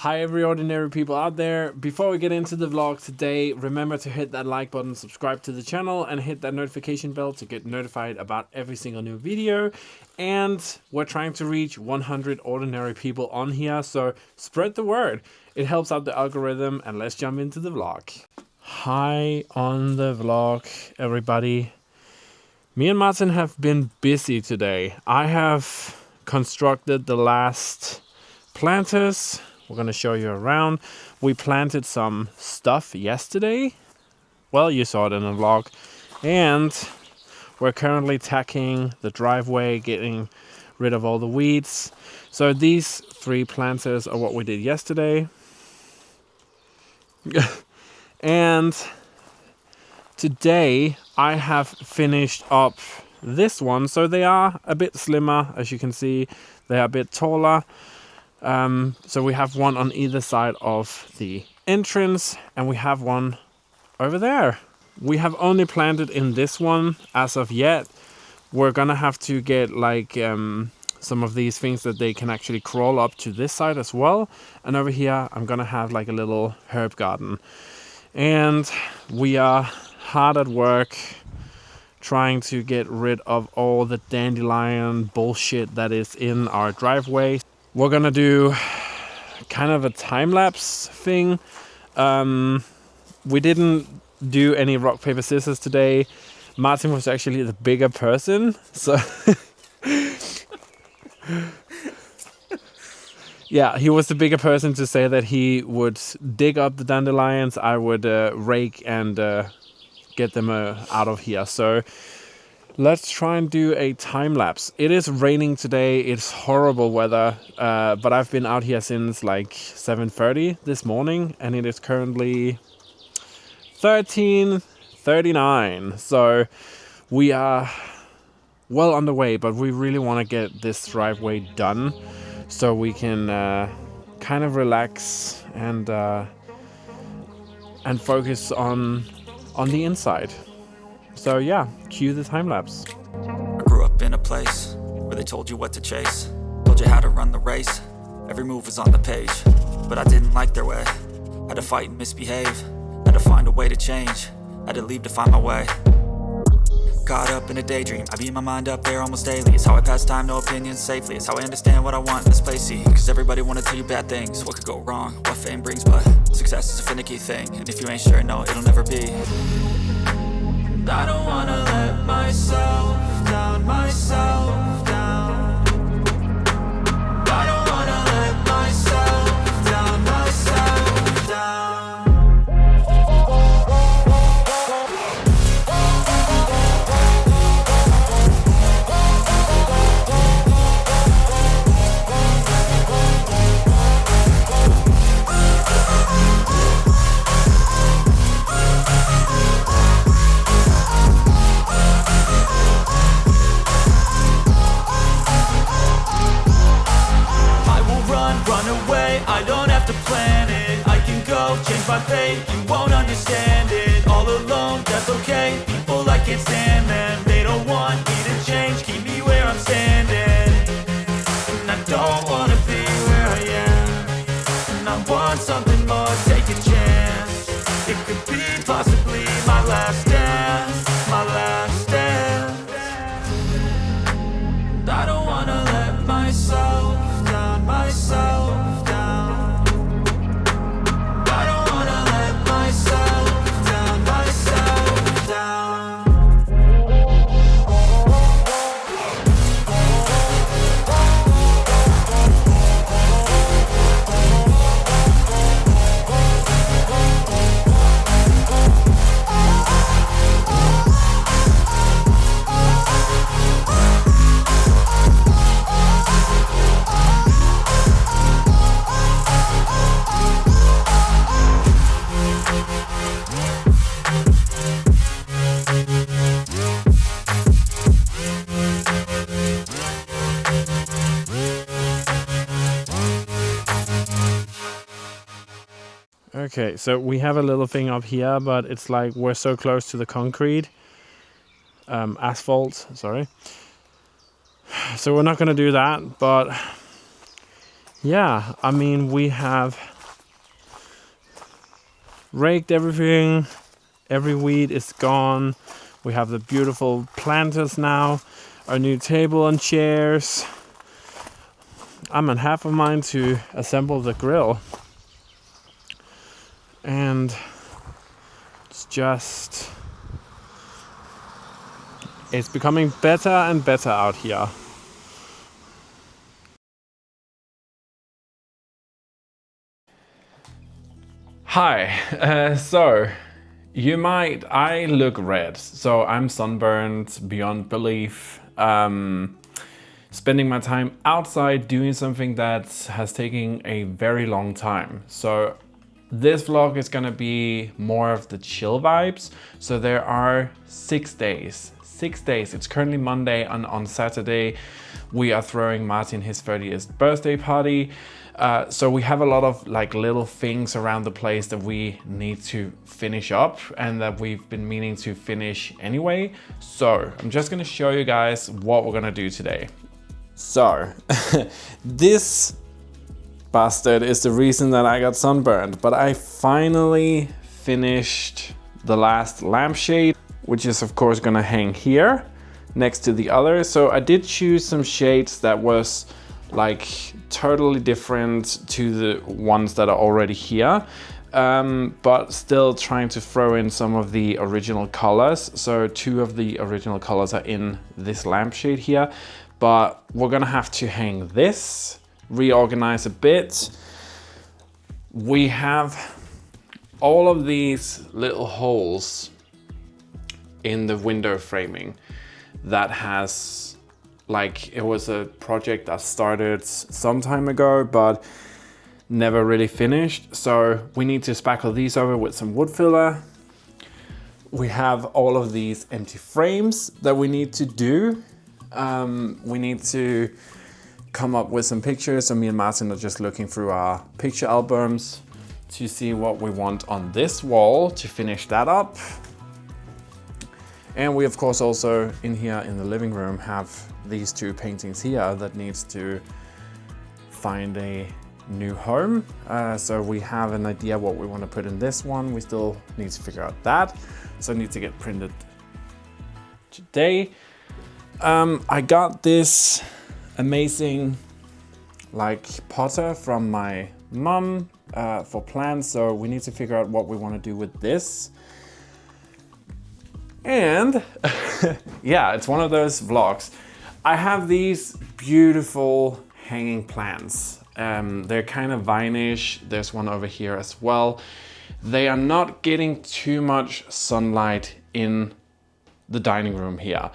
Hi every ordinary people out there. Before we get into the vlog today, remember to hit that like button, subscribe to the channel, and hit that notification bell to get notified about every single new video. And we're trying to reach 100 ordinary people on here, so spread the word. It helps out the algorithm, and let's jump into the vlog. Hi on the vlog, everybody. Me and Martin have been busy today. I have constructed the last planters. We're going to show you around. We planted some stuff yesterday. Well, you saw it in the vlog. And we're currently tacking the driveway, getting rid of all the weeds. So these 3 planters are what we did yesterday. And today I have finished up this one. So they are a bit slimmer, as you can see. They are a bit taller. So we have one on either side of the entrance, and we have one over there. We have only planted in this one as of yet. We're gonna have to get like some of these things that they can actually crawl up to this side as well. And over here I'm gonna have like a little herb garden. And we are hard at work trying to get rid of all the dandelion bullshit that is in our driveway. We're gonna do kind of a time-lapse thing. We didn't do any rock, paper, scissors today. Martin was actually the bigger person, so yeah, he was the bigger person to say that he would dig up the dandelions. I would rake and get them out of here. So let's try and do a time lapse. It is raining today. It's horrible weather, but I've been out here since like 7:30 this morning, and it is currently 13:39. So we are well underway, but we really want to get this driveway done so we can kind of relax and focus on the inside. So yeah, cue the time lapse. I grew up in a place where they told you what to chase, told you how to run the race. Every move was on the page, but I didn't like their way. Had to fight and misbehave, had to find a way to change, had to leave to find my way. Caught up in a daydream, I beat my mind up there almost daily. It's how I pass time, no opinions safely. It's how I understand what I want in this place, see. Cause everybody wanna tell you bad things, what could go wrong, what fame brings. But success is a finicky thing, and if you ain't sure, no, it'll never be. I don't wanna let myself down, myself down. I don't wanna let myself down, myself down. I don't have to plan it, I can go change my fate. You won't understand it, all alone, that's okay. People I can't stand them, they don't want me to change. Keep me where I'm standing, and I don't wanna be where I am. And I want something more, take a chance. It could be possibly my last dance, my last dance. And I don't wanna let myself down, myself. Okay, so we have a little thing up here, but it's like we're so close to the concrete, asphalt, sorry. So we're not gonna do that, but yeah, I mean, we have raked everything. Every weed is gone. We have the beautiful planters now, our new table and chairs. I'm in half of mine to assemble the grill. And it's becoming better and better out here. Hi, so I look red, so I'm sunburned beyond belief. Spending my time outside doing something that has taken a very long time. So this vlog is gonna be more of the chill vibes. So there are 6 days. 6 days. It's currently Monday, and on Saturday we are throwing Martin his 30th birthday party. So we have a lot of like little things around the place that we need to finish up and that we've been meaning to finish anyway. So I'm just gonna show you guys what we're gonna do today. So this bastard is the reason that I got sunburned, but I finally finished the last lampshade, which is of course gonna hang here next to the other. So I did choose some shades that was like totally different to the ones that are already here, but still trying to throw in some of the original colors. So 2 of the original colors are in this lampshade here, but we're gonna have to hang this, reorganize a bit. We have all of these little holes in the window framing that has, like, it was a project that started some time ago but never really finished. So we need to spackle these over with some wood filler. We have all of these empty frames that we need to do. We need to come up with some pictures. So me and Martin are just looking through our picture albums to see what we want on this wall to finish that up. And we of course also in here in the living room have these 2 paintings here that needs to find a new home. So we have an idea what we want to put in this one. We still need to figure out that. So I need to get printed today. I got this amazing like potter from my mum for plants. So we need to figure out what we want to do with this. And yeah, it's one of those vlogs. I have these beautiful hanging plants. They're kind of vine-ish. There's one over here as well. They are not getting too much sunlight in the dining room here.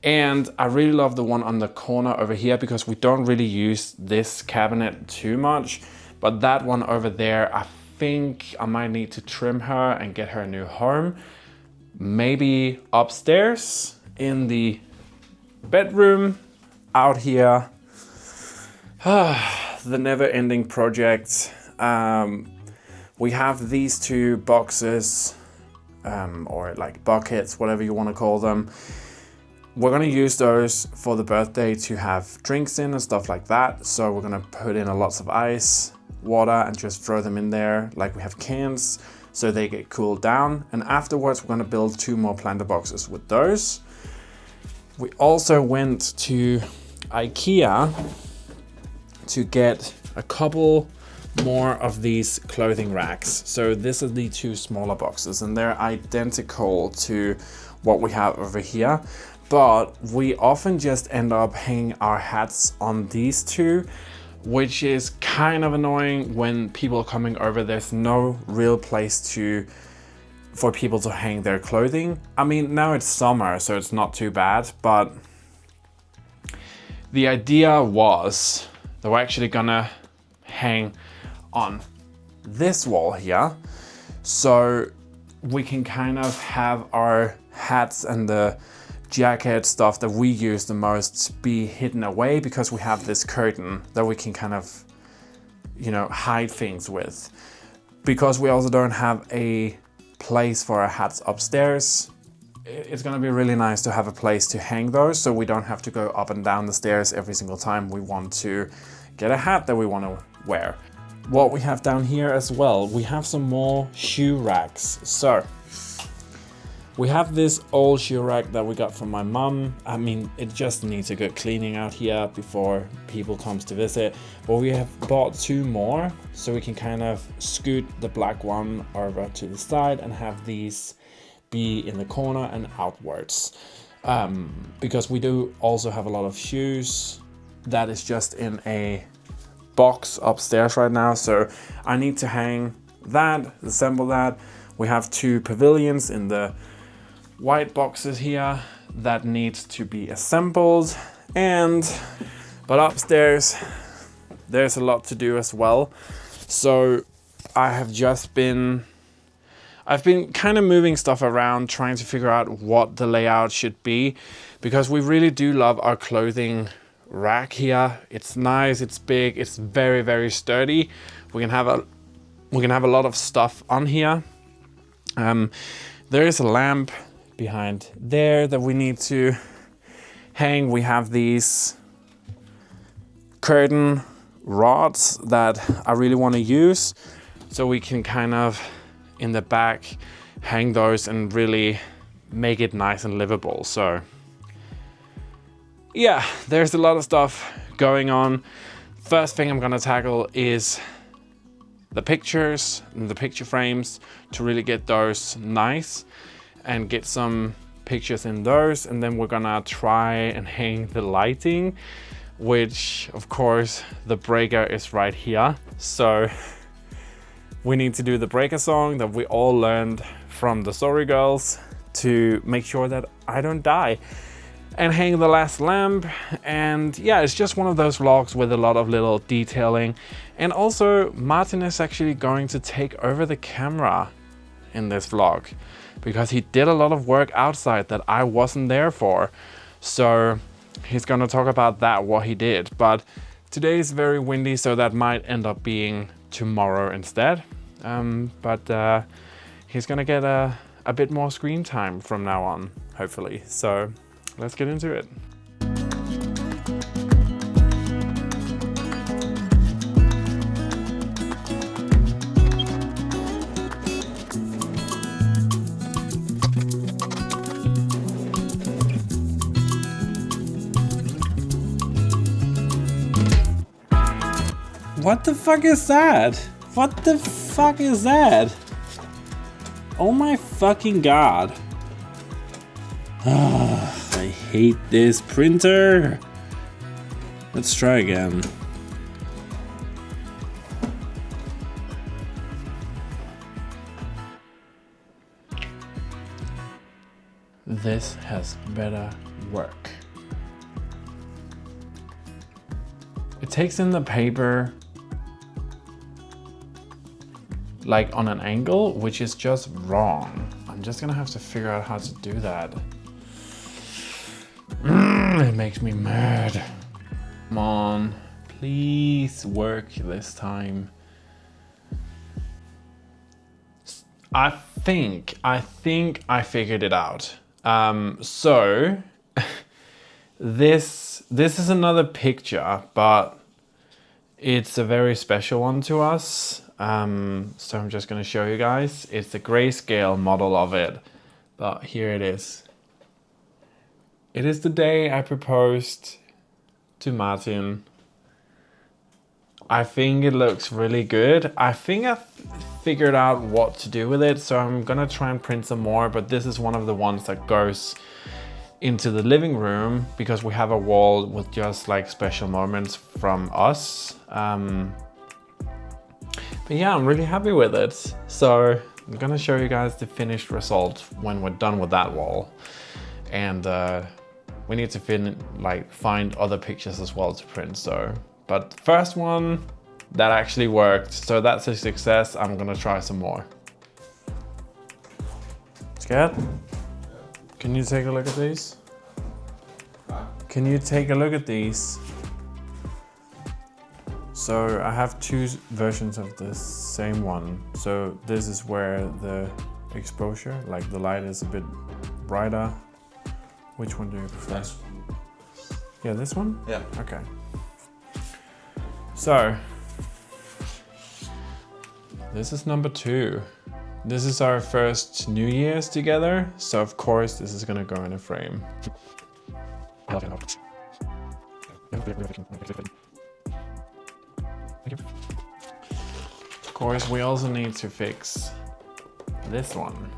And I really love the one on the corner over here because we don't really use this cabinet too much. But that one over there, I think I might need to trim her and get her a new home. Maybe upstairs in the bedroom out here. The never-ending project. We have these 2 boxes or like buckets, whatever you want to call them. We're gonna use those for the birthday to have drinks in and stuff like that. So we're gonna put in lots of ice, water, and just throw them in there like we have cans so they get cooled down. And afterwards we're gonna build 2 more planter boxes with those. We also went to IKEA to get a couple more of these clothing racks. So this is the 2 smaller boxes and they're identical to what we have over here. But we often just end up hanging our hats on these 2, which is kind of annoying when people are coming over. There's no real place for people to hang their clothing. I mean, now it's summer, so it's not too bad, but the idea was that we're actually gonna hang on this wall here. So we can kind of have our hats and the jacket stuff that we use the most be hidden away because we have this curtain that we can kind of, you know, hide things with. Because we also don't have a place for our hats upstairs, it's gonna be really nice to have a place to hang those so we don't have to go up and down the stairs every single time we want to get a hat that we want to wear. What we have down here as well, we have some more shoe racks. So we have this old shoe rack that we got from my mom. I mean, it just needs a good cleaning out here before people comes to visit. But we have bought 2 more, so we can kind of scoot the black one over to the side and have these be in the corner and outwards. Because we do also have a lot of shoes that is just in a box upstairs right now. So I need to hang that, assemble that. We have 2 pavilions in the white boxes here that needs to be assembled, but upstairs there's a lot to do as well. So I've been kind of moving stuff around, trying to figure out what the layout should be, because we really do love our clothing rack here. It's nice, it's big, it's very, very sturdy. We can have a lot of stuff on here. There is a lamp behind there that we need to hang. We have these curtain rods that I really want to use, so we can kind of in the back hang those and really make it nice and livable. So yeah, there's a lot of stuff going on. First thing I'm gonna tackle is the pictures and the picture frames to really get those nice and get some pictures in those. And then we're gonna try and hang the lighting, which of course the breaker is right here. So we need to do the breaker song that we all learned from the Sorry Girls to make sure that I don't die, and hang the last lamp. And yeah, it's just one of those vlogs with a lot of little detailing. And also Martin is actually going to take over the camera in this vlog, because he did a lot of work outside that I wasn't there for. So he's gonna talk about that, what he did. But today is very windy, so that might end up being tomorrow instead. But he's gonna get a bit more screen time from now on, hopefully. So let's get into it. What the fuck is that? What the fuck is that? Oh my fucking god. I hate this printer. Let's try again. This has better work. It takes in the paper like on an angle, which is just wrong. I'm just gonna have to figure out how to do that. It makes me mad. Come on, please work this time. I think I figured it out. So this is another picture, but it's a very special one to us. So I'm just gonna show you guys. It's a grayscale model of it, but here it is. It is the day I proposed to Martin. I think it looks really good. I think I figured out what to do with it, so I'm gonna try and print some more, but this is one of the ones that goes into the living room, because we have a wall with just like special moments from us. But yeah, I'm really happy with it. So I'm gonna show you guys the finished result when we're done with that wall. And we need to find other pictures as well to print. So, but the first one, that actually worked. So that's a success. I'm gonna try some more. Scared? Can you take a look at these? Can you take a look at these? So I have 2 versions of the same one. So this is where the exposure, like the light is a bit brighter. Which one do you prefer? This one. Yeah, this one? Yeah. Okay. So, this is number 2. This is our first New Year's together, so of course this is gonna go in a frame. Of course, we also need to fix this one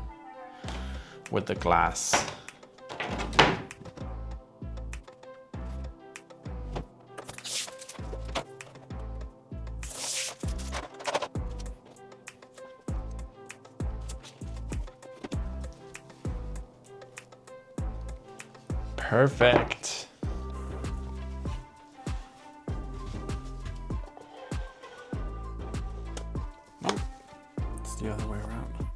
with the glass. Perfect. Oh, it's the other way around.